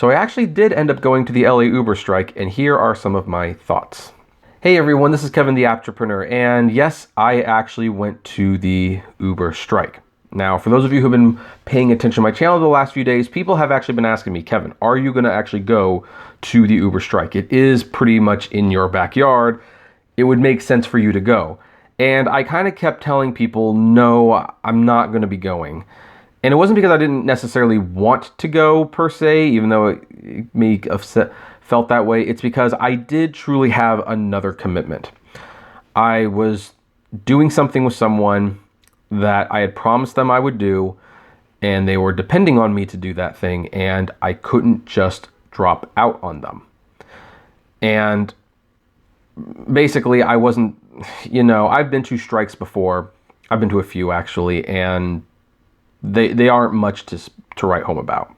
So I actually did end up going to the LA Uber strike, and here are some of my thoughts. Hey everyone, this is Kevin the Apptrepreneur, and yes, I actually went to the Uber strike. Now, for those of you who have been paying attention to my channel the last few days, people have actually been asking me, Kevin, are you going to actually go to the Uber strike? It is pretty much in your backyard. It would make sense for you to go. And I kind of kept telling people, no, I'm not going to be going. And it wasn't because I didn't necessarily want to go per se, even though it may have felt that way. It's because I did truly have another commitment. I was doing something with someone that I had promised them I would do, and they were depending on me to do that thing, and I couldn't just drop out on them. And basically, I wasn't, I've been to strikes before. I've been to a few actually, and they aren't much to write home about.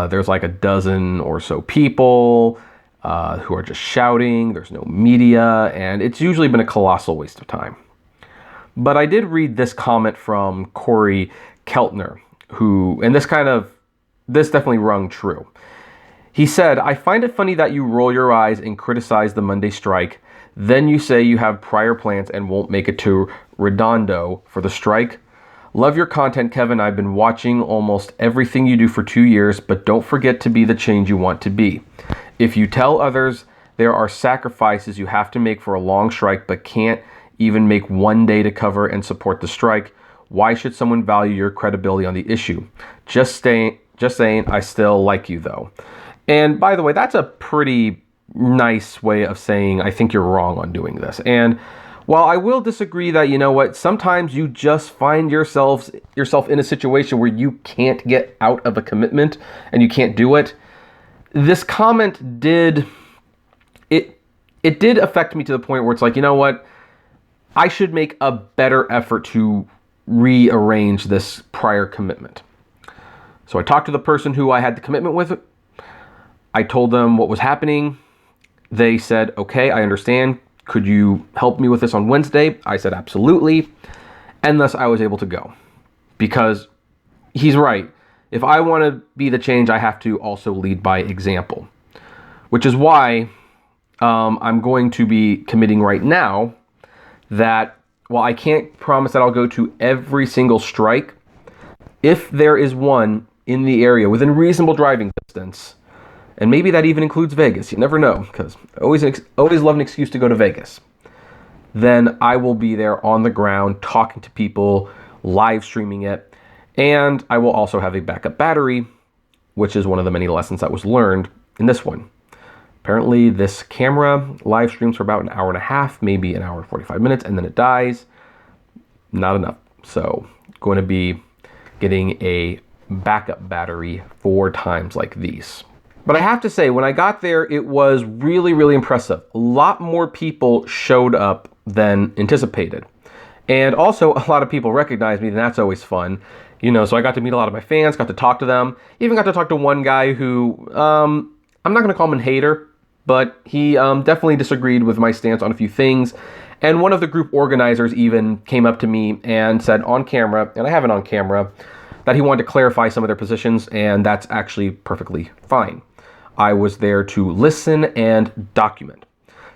There's like a dozen or so people who are just shouting. There's no media, and it's usually been a colossal waste of time. But I did read this comment from Corey Keltner, and this definitely rung true. He said, I find it funny that you roll your eyes and criticize the Monday strike. Then you say you have prior plans and won't make it to Redondo for the strike. Love your content, Kevin. I've been watching almost everything you do for 2 years, but don't forget to be the change you want to be. If you tell others there are sacrifices you have to make for a long strike, but can't even make one day to cover and support the strike, why should someone value your credibility on the issue? Just saying, I still like you though. And by the way, that's a pretty nice way of saying, I think you're wrong on doing this. And while I will disagree that, sometimes you just find yourself in a situation where you can't get out of a commitment and you can't do it. This comment did affect me to the point where it's like, I should make a better effort to rearrange this prior commitment. So I talked to the person who I had the commitment with. I told them what was happening. They said, okay, I understand. Could you help me with this on Wednesday? I said, absolutely. And thus I was able to go. Because he's right. If I want to be the change, I have to also lead by example. Which is why I'm going to be committing right now that while I can't promise that I'll go to every single strike, if there is one in the area within reasonable driving distance, and maybe that even includes Vegas, you never know, because I always love an excuse to go to Vegas, then I will be there on the ground talking to people, live streaming it, and I will also have a backup battery, which is one of the many lessons that was learned in this one. Apparently, this camera live streams for about an hour and a half, maybe an hour and 45 minutes, and then it dies. Not enough. So, going to be getting a backup battery 4 times like these. But I have to say, when I got there, it was really, really impressive. A lot more people showed up than anticipated. And also, a lot of people recognized me, and that's always fun. So I got to meet a lot of my fans, got to talk to them. Even got to talk to one guy who, I'm not going to call him a hater, but he definitely disagreed with my stance on a few things. And one of the group organizers even came up to me and said on camera, and I have it on camera, that he wanted to clarify some of their positions, and that's actually perfectly fine. I was there to listen and document.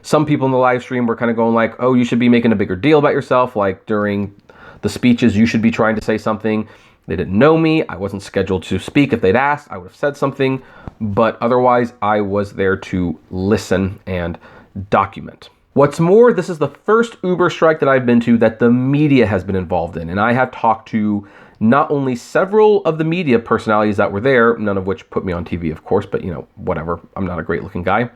Some people in the live stream were kind of going like, oh, you should be making a bigger deal about yourself. Like during the speeches, you should be trying to say something. They didn't know me. I wasn't scheduled to speak. If they'd asked, I would have said something. But otherwise, I was there to listen and document. What's more, this is the first Uber strike that I've been to that the media has been involved in. And I have talked to not only several of the media personalities that were there, none of which put me on TV, of course, but whatever. I'm not a great looking guy.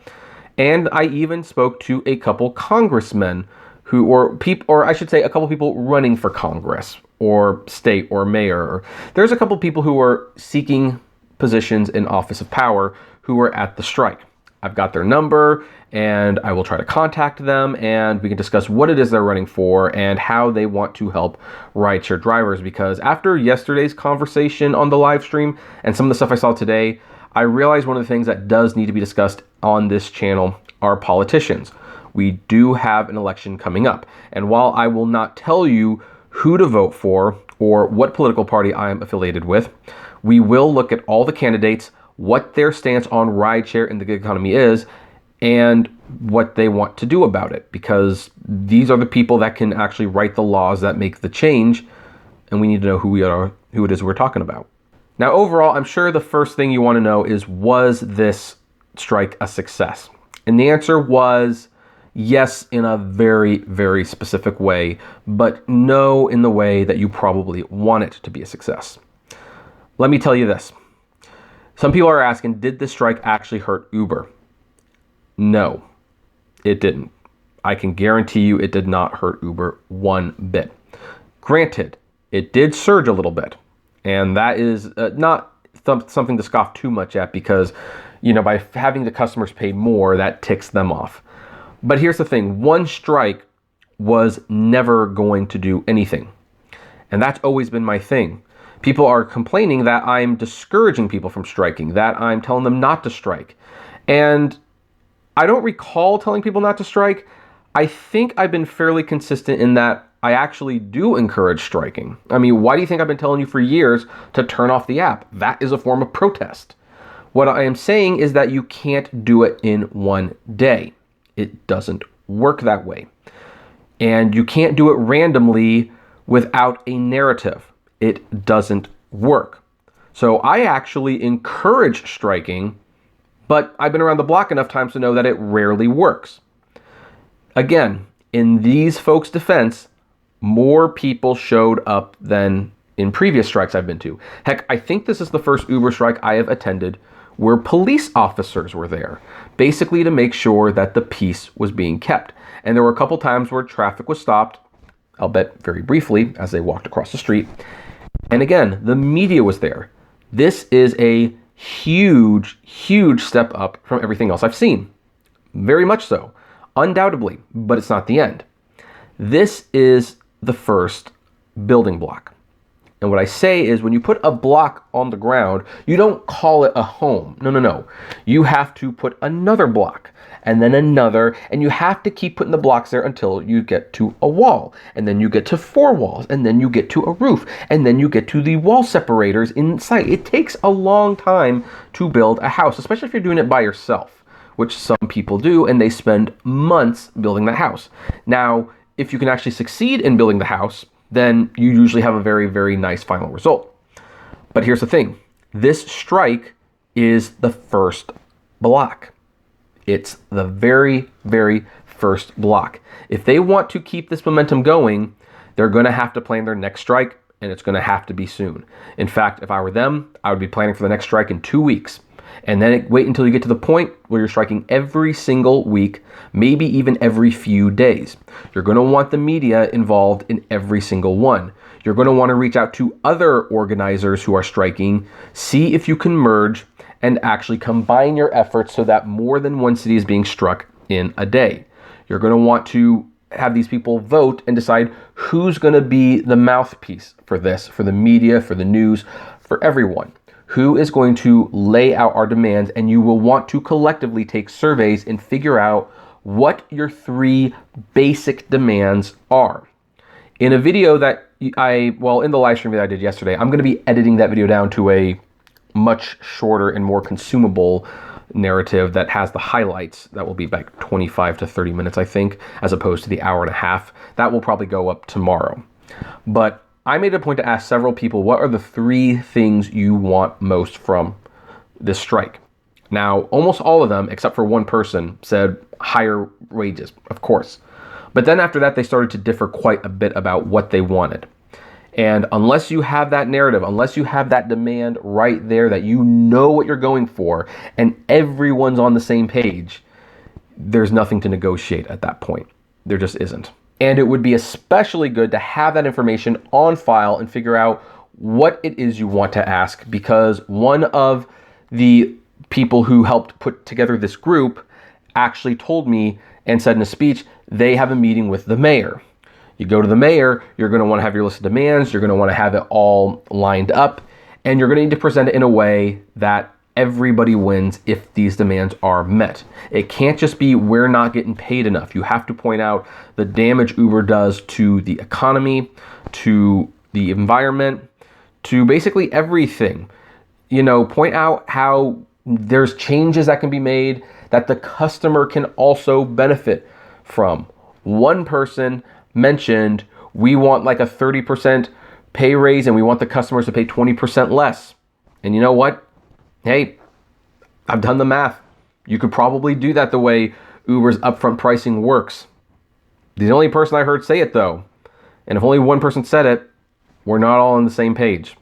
And I even spoke to a couple congressmen or I should say a couple people running for Congress or state or mayor. There's a couple people who are seeking positions in office of power who were at the strike. I've got their number and I will try to contact them and we can discuss what it is they're running for and how they want to help rideshare drivers. Because after yesterday's conversation on the live stream and some of the stuff I saw today, I realized one of the things that does need to be discussed on this channel are politicians. We do have an election coming up. And while I will not tell you who to vote for or what political party I am affiliated with, we will look at all the candidates, what their stance on rideshare and the gig economy is, and what they want to do about it, because these are the people that can actually write the laws that make the change, and we need to know who it is we're talking about. Now, overall, I'm sure the first thing you want to know is, was this strike a success? And the answer was yes, in a very, very specific way, but no in the way that you probably want it to be a success. Let me tell you this. Some people are asking, did this strike actually hurt Uber? No, it didn't. I can guarantee you it did not hurt Uber one bit. Granted, it did surge a little bit, and that is not something to scoff too much at, because, by having the customers pay more, that ticks them off. But here's the thing, one strike was never going to do anything. And that's always been my thing. People are complaining that I'm discouraging people from striking, that I'm telling them not to strike. And I don't recall telling people not to strike. I think I've been fairly consistent in that I actually do encourage striking. I mean, why do you think I've been telling you for years to turn off the app? That is a form of protest. What I am saying is that you can't do it in one day. It doesn't work that way. And you can't do it randomly without a narrative. It doesn't work. So I actually encourage striking, but I've been around the block enough times to know that it rarely works. Again, in these folks' defense, more people showed up than in previous strikes I've been to. Heck, I think this is the first Uber strike I have attended where police officers were there, basically to make sure that the peace was being kept. And there were a couple times where traffic was stopped, albeit very briefly, as they walked across the street. And again, the media was there. This is a huge, huge step up from everything else I've seen. Very much so, undoubtedly, but it's not the end. This is the first building block. And what I say is, when you put a block on the ground, you don't call it a home. No. You have to put another block, and then another, and you have to keep putting the blocks there until you get to a wall, and then you get to 4 walls, and then you get to a roof, and then you get to the wall separators inside. It takes a long time to build a house, especially if you're doing it by yourself, which some people do, and they spend months building the house. Now, if you can actually succeed in building the house, then you usually have a very, very nice final result. But here's the thing. This strike is the first block. It's the very, very first block. If they want to keep this momentum going, they're going to have to plan their next strike, and it's going to have to be soon. In fact, if I were them, I would be planning for the next strike in 2 weeks. And then wait until you get to the point where you're striking every single week, maybe even every few days. You're going to want the media involved in every single one. You're going to want to reach out to other organizers who are striking, see if you can merge and actually combine your efforts so that more than one city is being struck in a day. You're going to want to have these people vote and decide who's going to be the mouthpiece for this, for the media, for the news, for everyone. Who is going to lay out our demands, and you will want to collectively take surveys and figure out what your 3 basic demands are. In a video that in the live stream that I did yesterday, I'm going to be editing that video down to a much shorter and more consumable narrative that has the highlights. That will be like 25 to 30 minutes, I think, as opposed to the hour and a half. That will probably go up tomorrow. But I made a point to ask several people, what are the 3 things you want most from this strike? Now, almost all of them, except for one person, said higher wages, of course. But then after that, they started to differ quite a bit about what they wanted. And unless you have that narrative, unless you have that demand right there that you know what you're going for, and everyone's on the same page, there's nothing to negotiate at that point. There just isn't. And it would be especially good to have that information on file and figure out what it is you want to ask, because one of the people who helped put together this group actually told me and said in a speech, they have a meeting with the mayor. You go to the mayor, you're going to want to have your list of demands, you're going to want to have it all lined up, and you're going to need to present it in a way that everybody wins if these demands are met. It can't just be, we're not getting paid enough. You have to point out the damage Uber does to the economy, to the environment, to basically everything. point out how there's changes that can be made that the customer can also benefit from. One person mentioned, we want like a 30% pay raise and we want the customers to pay 20% less. And you know what? Hey, I've done the math. You could probably do that the way Uber's upfront pricing works. The only person I heard say it though, and if only one person said it, we're not all on the same page.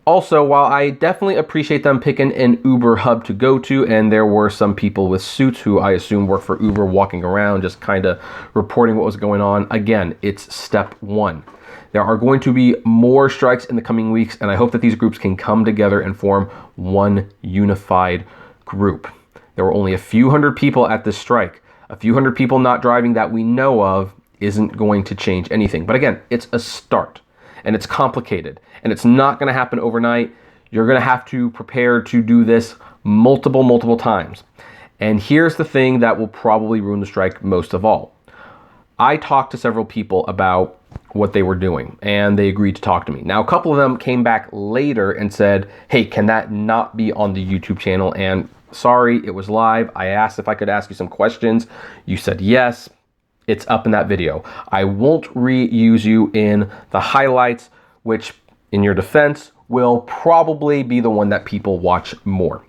Also, while I definitely appreciate them picking an Uber hub to go to, and there were some people with suits who I assume work for Uber walking around just kind of reporting what was going on, again, it's step one. There are going to be more strikes in the coming weeks, and I hope that these groups can come together and form one unified group. There were only a few hundred people at this strike. A few hundred people not driving that we know of isn't going to change anything. But again, it's a start, and it's complicated, and it's not going to happen overnight. You're going to have to prepare to do this multiple times. And here's the thing that will probably ruin the strike most of all. I talked to several people about what they were doing, and they agreed to talk to me. Now, a couple of them came back later and said, hey, can that not be on the YouTube channel? And sorry, it was live. I asked if I could ask you some questions. You said yes. It's up in that video. I won't reuse you in the highlights, which in your defense will probably be the one that people watch more.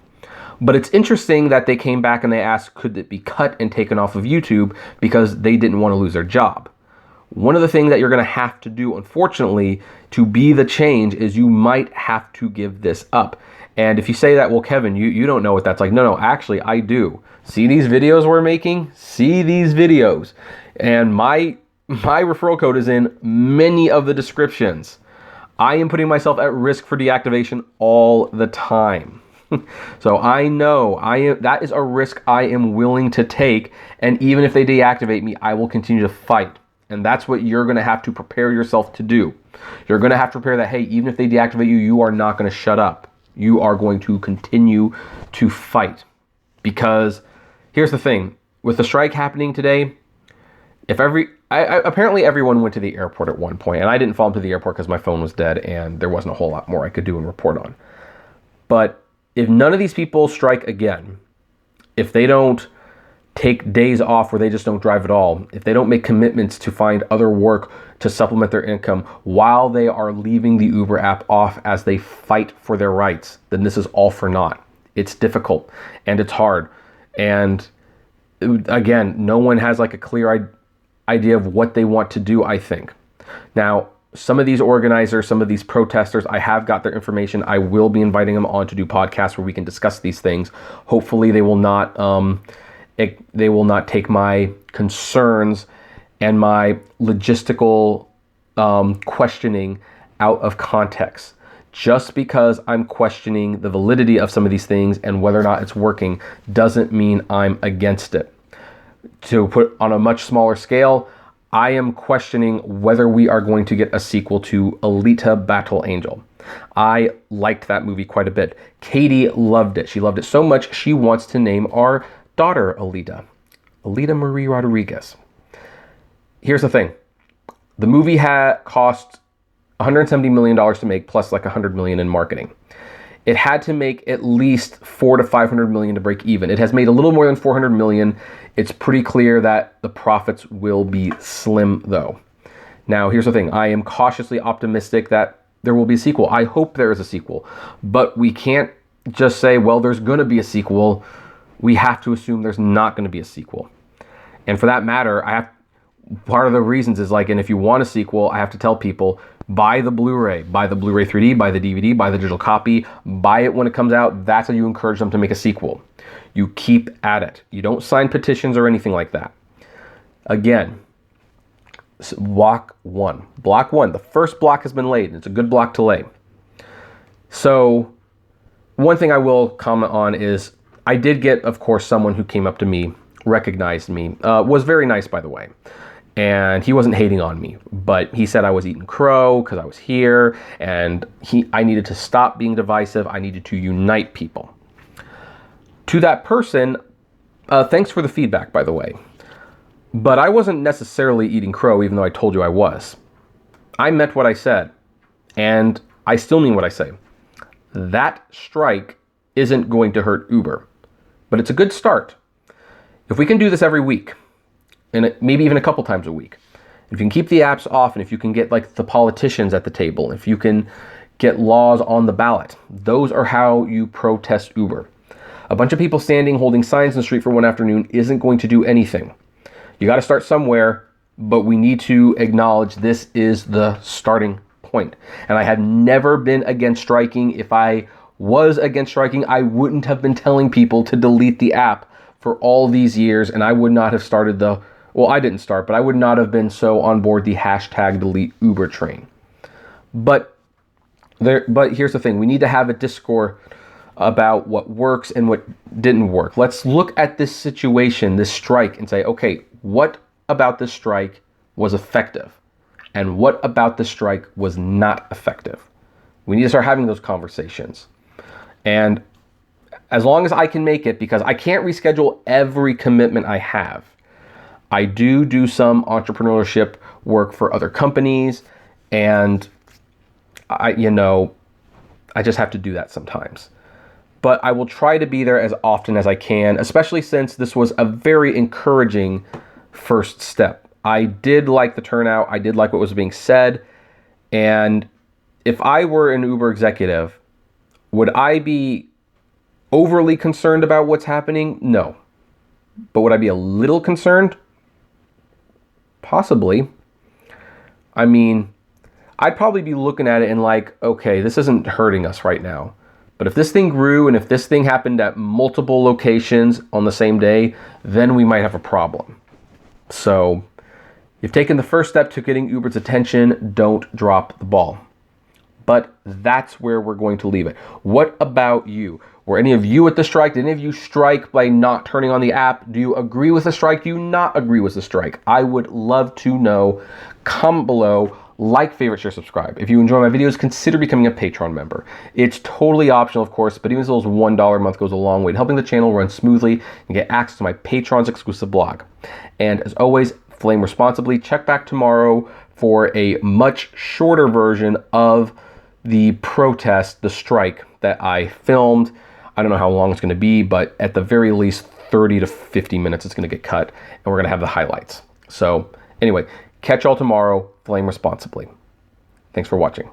But it's interesting that they came back and they asked, could it be cut and taken off of YouTube because they didn't want to lose their job? One of the things that you're going to have to do, unfortunately, to be the change is you might have to give this up. And if you say that, well, Kevin, you don't know what that's like. No, actually, I do. See these videos we're making? See these videos. And my referral code is in many of the descriptions. I am putting myself at risk for deactivation all the time. So I know that is a risk I am willing to take. And even if they deactivate me, I will continue to fight. And that's what you're going to have to prepare yourself to do. You're going to have to prepare that, hey, even if they deactivate you, you are not going to shut up. You are going to continue to fight. Because here's the thing. With the strike happening today, apparently everyone went to the airport at one point, and I didn't follow them to the airport because my phone was dead and there wasn't a whole lot more I could do and report on. But if none of these people strike again, if they don't take days off where they just don't drive at all, if they don't make commitments to find other work to supplement their income while they are leaving the Uber app off as they fight for their rights, then this is all for naught. It's difficult and it's hard. And again, no one has like a clear idea of what they want to do, I think. Now, some of these organizers, some of these protesters, I have got their information. I will be inviting them on to do podcasts where we can discuss these things. Hopefully they will not take my concerns and my logistical questioning out of context. Just because I'm questioning the validity of some of these things and whether or not it's working doesn't mean I'm against it. To put on a much smaller scale, I am questioning whether we are going to get a sequel to Alita Battle Angel. I liked that movie quite a bit. Katie loved it. She loved it so much she wants to name our daughter Alita Marie Rodriguez. Here's the thing. The movie cost $170 million to make, plus like $100 million in marketing. It had to make at least $400 to $500 million to break even. It has made a little more than $400 million. It's pretty clear that the profits will be slim though. Now, here's the thing. I am cautiously optimistic that there will be a sequel. I hope there is a sequel, but we can't just say, well, there's going to be a sequel. We have to assume there's not going to be a sequel. And for that matter, part of the reasons is like, and if you want a sequel, I have to tell people, buy the Blu-ray 3D, buy the DVD, buy the digital copy, buy it when it comes out. That's how you encourage them to make a sequel. You keep at it. You don't sign petitions or anything like that. Again, block one, the first block has been laid, and it's a good block to lay. So one thing I will comment on is I did get, of course, someone who came up to me, recognized me, was very nice, by the way. And he wasn't hating on me, but he said I was eating crow because I was here, and I needed to stop being divisive. I needed to unite people. To that person, thanks for the feedback, by the way. But I wasn't necessarily eating crow, even though I told you I was. I meant what I said, and I still mean what I say. that strike isn't going to hurt Uber, but it's a good start. If we can do this every week, and maybe even a couple times a week, if you can keep the apps off, and if you can get like the politicians at the table, if you can get laws on the ballot, those are how you protest Uber. A bunch of people standing holding signs in the street for one afternoon isn't going to do anything. You got to start somewhere, but we need to acknowledge this is the starting point. And I have never been against striking. If I was against striking, I wouldn't have been telling people to delete the app for all these years, and I would not have started I didn't start, but I would not have been so on board the hashtag delete Uber train. But here's the thing, we need to have a discourse about what works and what didn't work. Let's look at this situation, this strike, and say, okay, what about this strike was effective? And what about the strike was not effective? We need to start having those conversations. And as long as I can make it, because I can't reschedule every commitment I have. I do some entrepreneurship work for other companies, and I just have to do that sometimes. But I will try to be there as often as I can, especially since this was a very encouraging first step. I did like the turnout. I did like what was being said. And if I were an Uber executive, would I be overly concerned about what's happening? No. But would I be a little concerned? Possibly. I mean, I'd probably be looking at it and like, okay, this isn't hurting us right now. But if this thing grew and if this thing happened at multiple locations on the same day, then we might have a problem. So you've taken the first step to getting Uber's attention. Don't drop the ball. But that's where we're going to leave it. What about you? Were any of you at the strike? Did any of you strike by not turning on the app? Do you agree with the strike? Do you not agree with the strike? I would love to know. Comment below. Like, favorite, share, subscribe. If you enjoy my videos, consider becoming a Patreon member. It's totally optional, of course, but even as little as $1 a month goes a long way to helping the channel run smoothly and get access to my Patreon's exclusive blog. And as always, flame responsibly. Check back tomorrow for a much shorter version of the protest, the strike that I filmed. I don't know how long it's going to be, but at the very least 30 to 50 minutes it's going to get cut, and we're going to have the highlights. So anyway, catch y'all tomorrow. Flame responsibly. Thanks for watching.